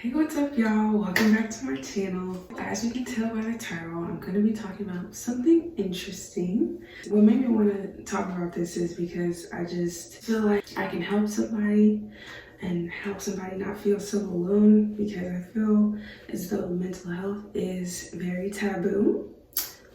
Hey, what's up, y'all? Welcome back to my channel. As you can tell by the title, I'm going to be talking about something interesting. What made me want to talk about this is because I just feel like I can help somebody and help somebody not feel so alone, because I feel as though mental health is very taboo.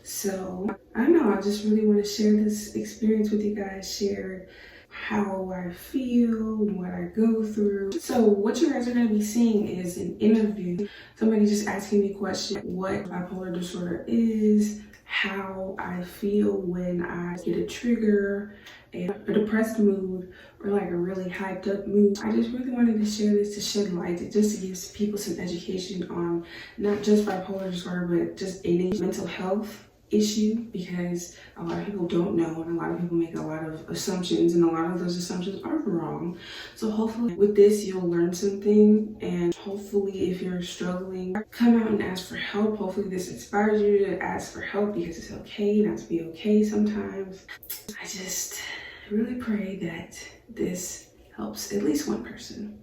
So I don't know, I just really want to share this experience with you guys, share how I feel, what I go through. So what you guys are going to be seeing is an interview. Somebody just asking me questions, what bipolar disorder is, how I feel when I get a trigger, a depressed mood, or like a really hyped up mood. I just really wanted to share this to shed light, just to give people some education on not just bipolar disorder, but just any mental health issue, because a lot of people don't know and a lot of people make a lot of assumptions, and a lot of those assumptions are wrong. So hopefully with this you'll learn something, and hopefully if you're struggling, come out and ask for help. Hopefully this inspires you to ask for help, because it's okay not to be okay sometimes. I just really pray that this helps at least one person.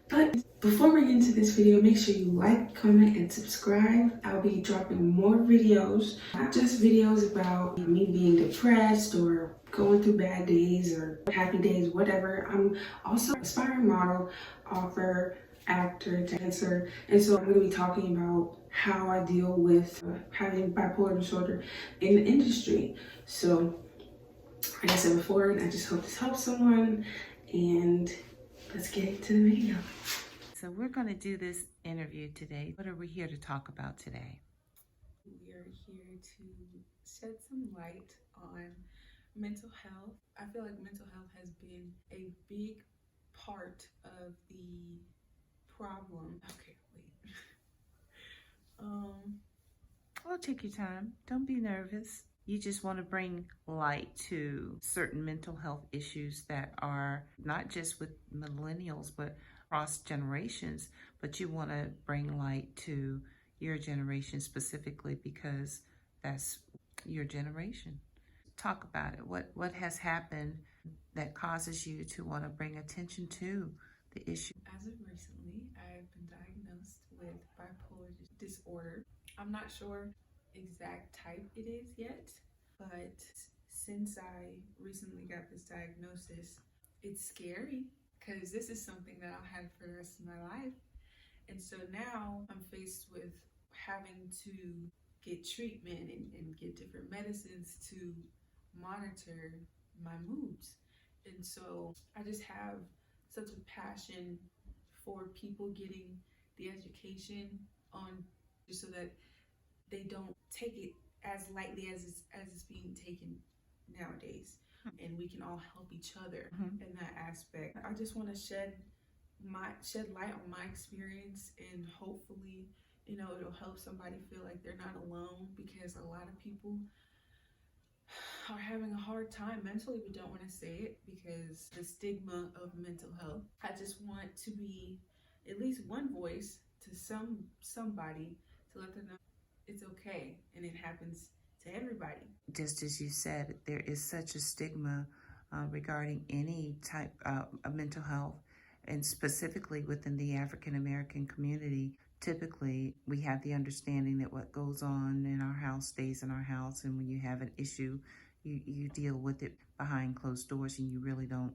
But before we get into this video, make sure you like, comment, and subscribe. I'll be dropping more videos, not just videos about me being depressed or going through bad days or happy days, whatever. I'm also an aspiring model, author, actor, dancer, and so I'm going to be talking about how I deal with having bipolar disorder in the industry. So, like I said before, I just hope this helps someone, and let's get into the video. So we're going to do this interview today. What are we here to talk about today? We are here to shed some light on mental health. I feel like mental health has been a big part of the problem. Okay, wait. Well, take your time. Don't be nervous. You just want to bring light to certain mental health issues that are not just with millennials, but across generations. But you want to bring light to your generation specifically because that's your generation. Talk about it. What has happened that causes you to want to bring attention to the issue? As of recently, I've been diagnosed with bipolar disorder. I'm not sure exact type it is yet, but since I recently got this diagnosis, it's scary because this is something that I'll have for the rest of my life. And so now I'm faced with having to get treatment and get different medicines to monitor my moods. And so I just have such a passion for people getting the education on, just so that they don't take it as lightly as it's being taken nowadays, and we can all help each other in that aspect. I just want to shed light on my experience, and hopefully, it'll help somebody feel like they're not alone, because a lot of people are having a hard time mentally but don't want to say it because the stigma of mental health. I just want to be at least one voice to somebody to let them know it's okay and it happens to everybody. Just as you said, there is such a stigma regarding any type of mental health, and specifically within the African American community. Typically, we have the understanding that what goes on in our house stays in our house, and when you have an issue, you deal with it behind closed doors, and you really don't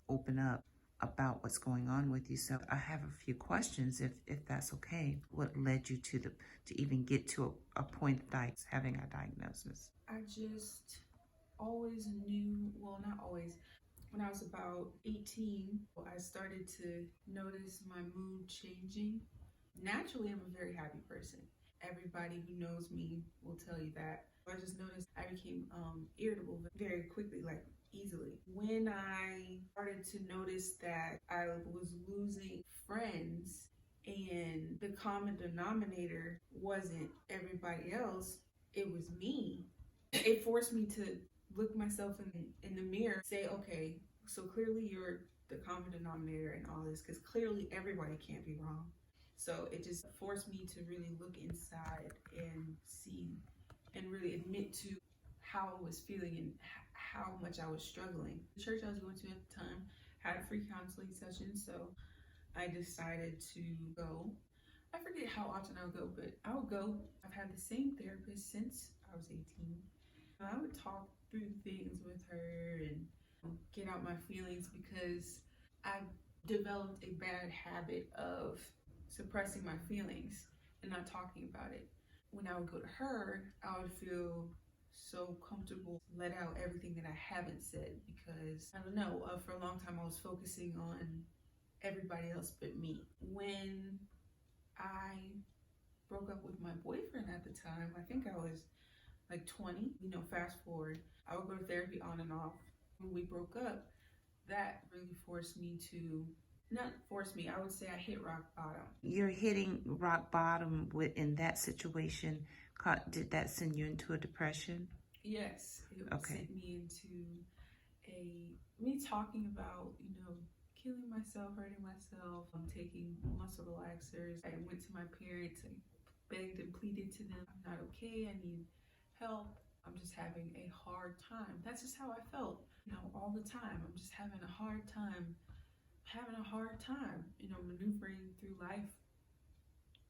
open up about what's going on with you. So I have a few questions, if that's okay. What led you to even get to a point of having a diagnosis? I just always knew, well, not always. When I was about 18, I started to notice my mood changing. Naturally, I'm a very happy person. Everybody who knows me will tell you that. I just noticed I became irritable very quickly, like easily. When I started to notice that I was losing friends and the common denominator wasn't everybody else, it was me, it forced me to look myself in the mirror, say, okay, so clearly you're the common denominator in all this, because clearly everybody can't be wrong. So it just forced me to really look inside and see and really admit to how I was feeling and how much I was struggling. The church I was going to at the time had free counseling sessions, so I decided to go. I forget how often I would go, but I would go. I've had the same therapist since I was 18. I would talk through things with her and get out my feelings because I developed a bad habit of suppressing my feelings and not talking about it. When I would go to her, I would feel so comfortable let out everything that I haven't said because I don't know, for a long time I was focusing on everybody else but me. When I broke up with my boyfriend at the time, I think I was like 20, fast forward, I would go to therapy on and off. When we broke up, that really forced me to, not force me, I would say I hit rock bottom. You're hitting rock bottom in that situation. Did that send you into a depression? Yes, it Okay. sent me into me talking about, killing myself, hurting myself. I'm taking muscle relaxers. I went to my parents and begged and pleaded to them, I'm not okay, I need help. I'm just having a hard time. That's just how I felt, all the time. I'm just having a hard time, maneuvering through life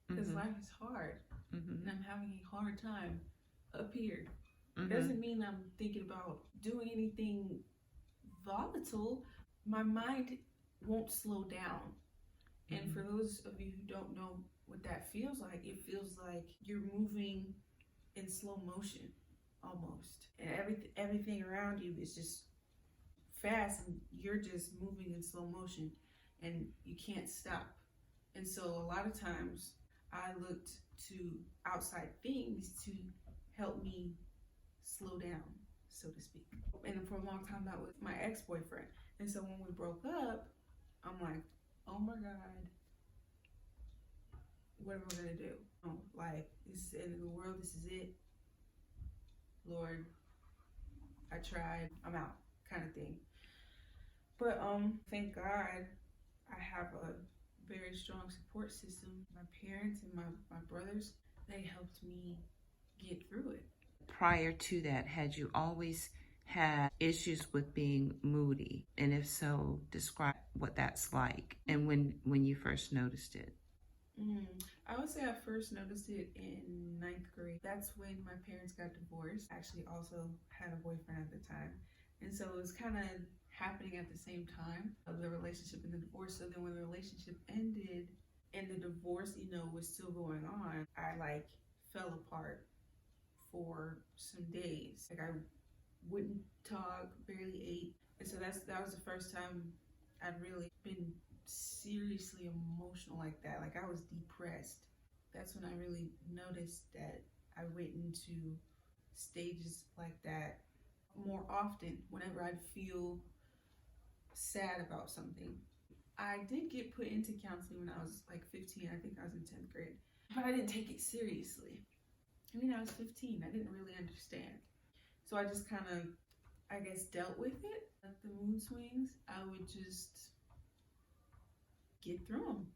because life is hard and I'm having a hard time up here. Doesn't mean I'm thinking about doing anything volatile. My mind won't slow down. And for those of you who don't know what that feels like, it feels like you're moving in slow motion almost. And everything around you is just fast and you're just moving in slow motion and you can't stop. And so a lot of times I looked to outside things to help me slow down, so to speak. And for a long time that was my ex-boyfriend. And so when we broke up, I'm like, oh my God, what am I gonna do? Like, this is the end of the world, this is it. Lord, I tried, I'm out, kind of thing. But thank God I have a very strong support system. My parents and my brothers, they helped me get through it. Prior to that, had you always had issues with being moody? And if so, describe what that's like and when you first noticed it. I would say I first noticed it in ninth grade. That's when my parents got divorced. I actually also had a boyfriend at the time. And so it was kind of happening at the same time of the relationship and the divorce. So then when the relationship ended and the divorce, was still going on, I fell apart for some days. Like I wouldn't talk, barely ate. And so that was the first time I'd really been seriously emotional like that. Like I was depressed. That's when I really noticed that I went into stages like that more often whenever I'd feel sad about something. I did get put into counseling when I was like 15. I think I was in 10th grade. But I didn't take it seriously. I was 15. I didn't really understand. So I just kind of, I guess, dealt with it. Like the mood swings, I would just get through them.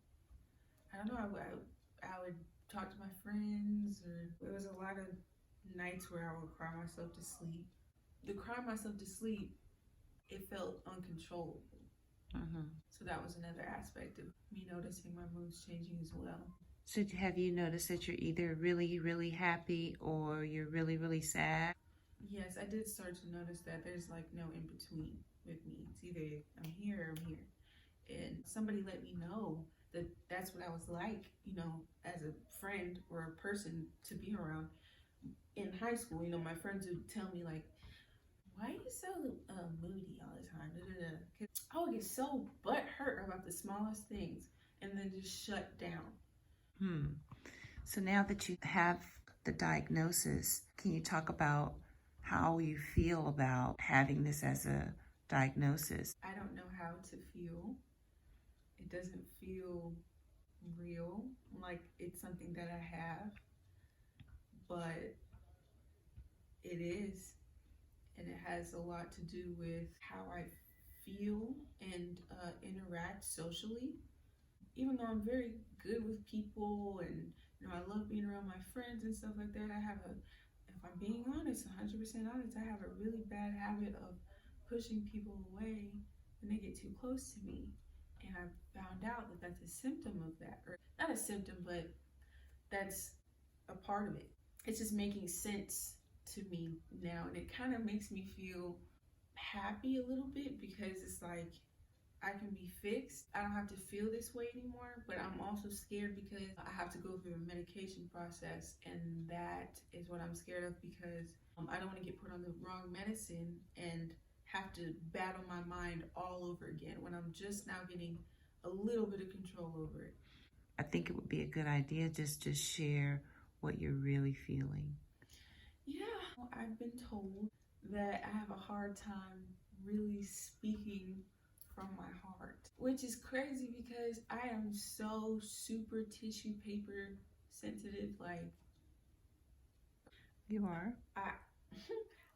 I don't know, I would talk to my friends, or there was a lot of nights where I would cry myself to sleep. The cry myself to sleep, it felt uncontrollable. So that was another aspect of me noticing my moods changing as well. So have you noticed that you're either really, really happy or you're really, really sad? Yes, I did start to notice that there's like no in between with me. It's either I'm here or I'm here. And somebody let me know that that's what I was like, as a friend or a person to be around. In high school, my friends would tell me like, why are you so moody all the time? Cause I would get so butthurt about the smallest things and then just shut down. So now that you have the diagnosis, can you talk about how you feel about having this as a diagnosis? I don't know how to feel. It doesn't feel real, like it's something that I have, but it is. And it has a lot to do with how I feel and interact socially. Even though I'm very good with people and I love being around my friends and stuff like that, if I'm being honest, 100% honest, I have a really bad habit of pushing people away when they get too close to me. And I found out that that's a symptom of that, or not a symptom, but that's a part of it. It's just making sense to me now, and it kind of makes me feel happy a little bit because it's like I can be fixed. I don't have to feel this way anymore, but I'm also scared because I have to go through the medication process, and that is what I'm scared of because I don't want to get put on the wrong medicine and have to battle my mind all over again when I'm just now getting a little bit of control over it. I think it would be a good idea just to share what you're really feeling. Yeah, I've been told that I have a hard time really speaking from my heart, which is crazy because I am so super tissue paper sensitive. Like, You are? I,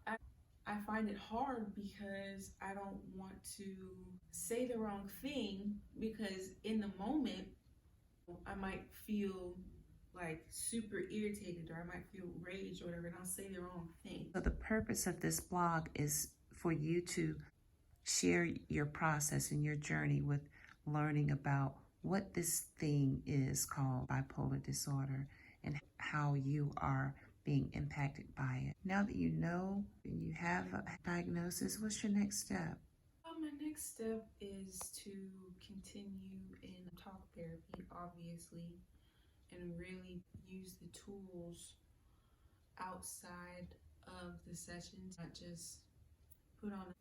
I, I find it hard because I don't want to say the wrong thing because in the moment I might feel like super irritated or I might feel rage or whatever, and I'll say the wrong thing. So the purpose of this blog is for you to share your process and your journey with learning about what this thing is called bipolar disorder and how you are being impacted by it. Now that you know and you have a diagnosis, what's your next step? My next step is to continue in talk therapy, obviously, and really use the tools outside of the sessions, not just put on a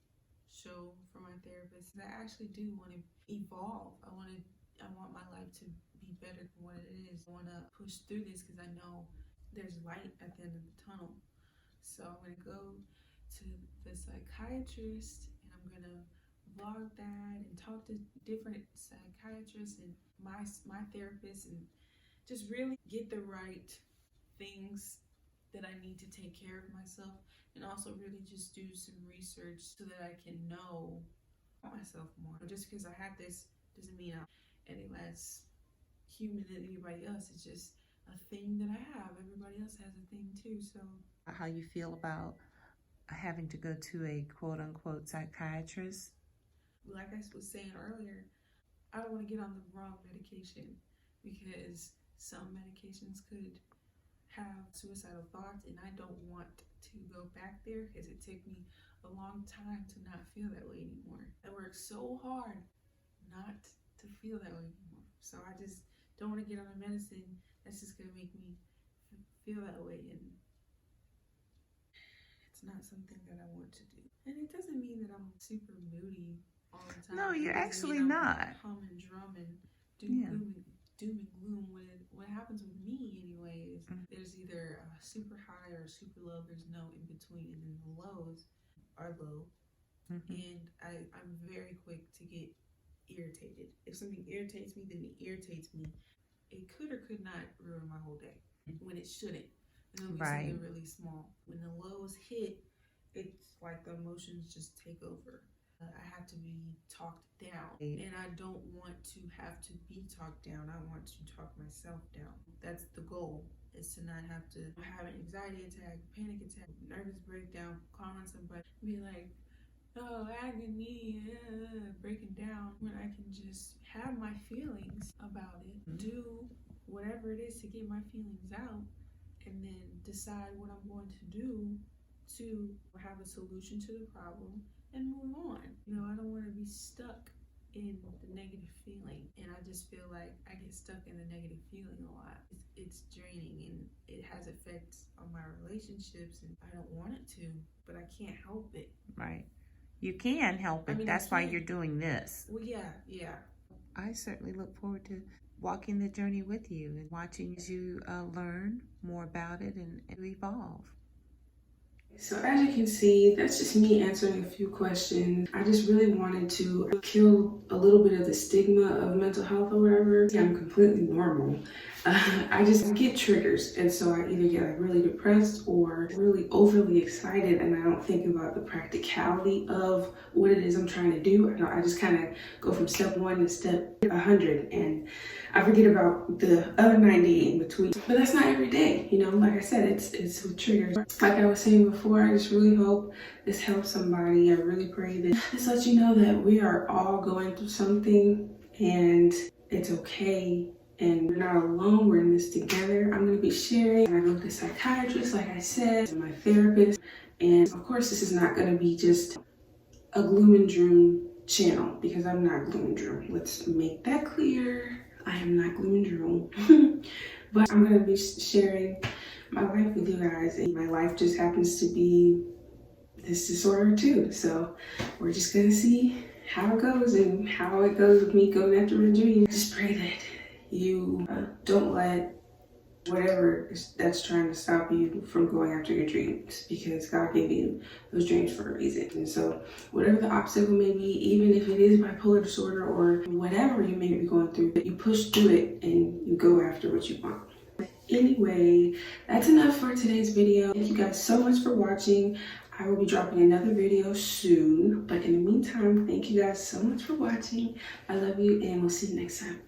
show for my therapist. I actually do want to evolve. I want my life to be better than what it is. I want to push through this because I know there's light at the end of the tunnel. So I'm going to go to the psychiatrist and I'm going to vlog that and talk to different psychiatrists and my therapist and just really get the right things that I need to take care of myself, and also really just do some research so that I can know myself more. Just because I have this doesn't mean I'm any less human than anybody else. It's just a thing that I have. Everybody else has a thing too. So How you feel about having to go to a quote-unquote psychiatrist? like I was saying earlier, I don't want to get on the wrong medication because some medications could have suicidal thoughts, and I don't want to go back there because it took me a long time to not feel that way anymore. I worked so hard not to feel that way anymore. So I just don't want to get on a medicine that's just going to make me feel that way, and it's not something that I want to do. And it doesn't mean that I'm super moody all the time. No, you're actually I'm not. Hum and drum and doom and gloom. What happens with me anyway is there's either a super high or a super low. There's no in between, and then the lows are low. And I'm very quick to get irritated. If something irritates me, then it irritates me. It could or could not ruin my whole day when it shouldn't. And it'll be something really small. When the lows hit, it's like the emotions just take over. I have to be talked down, and I don't want to have to be talked down. I want to talk myself down. That's the goal, is to not have to have an anxiety attack, panic attack, nervous breakdown, call on somebody, be like, oh, agony, breaking down, when I can just have my feelings about it, do whatever it is to get my feelings out, and then decide what I'm going to do to have a solution to the problem and move on. I don't want to be stuck in the negative feeling, and I just feel like I get stuck in the negative feeling a lot. It's draining, and it has effects on my relationships, and I don't want it to, but I can't help it. Right. You can help it. That's why you're doing this. Well, yeah. I certainly look forward to walking the journey with you and watching as you learn more about it and evolve. So as you can see, that's just me answering a few questions. I just really wanted to kill a little bit of the stigma of mental health or whatever. I'm completely normal. I just get triggers, and so I either get like really depressed or really overly excited, and I don't think about the practicality of what it is I'm trying to do. I just kind of go from step 1 to step 100, and I forget about the other 90 in between. But that's not every day, like I said, it's with triggers. Like I was saying before, I just really hope this helps somebody. I really pray that this lets you know that we are all going through something, and it's okay. And we're not alone, we're in this together. I'm gonna be sharing. I go to the psychiatrist, like I said, and my therapist. And of course, this is not gonna be just a gloom and doom channel, because I'm not gloom and doom. Let's make that clear. I am not gloom and doom. But I'm gonna be sharing my life with you guys. And my life just happens to be this disorder too. So we're just gonna see how it goes and how it goes with me going after my dream. Just pray that you don't let whatever that's trying to stop you from going after your dreams, because God gave you those dreams for a reason. And so whatever the obstacle may be, even if it is bipolar disorder or whatever you may be going through, you push through it and you go after what you want. Anyway, that's enough for today's video. Thank you guys so much for watching. I will be dropping another video soon, but in the meantime, thank you guys so much for watching. I love you, and we'll see you next time.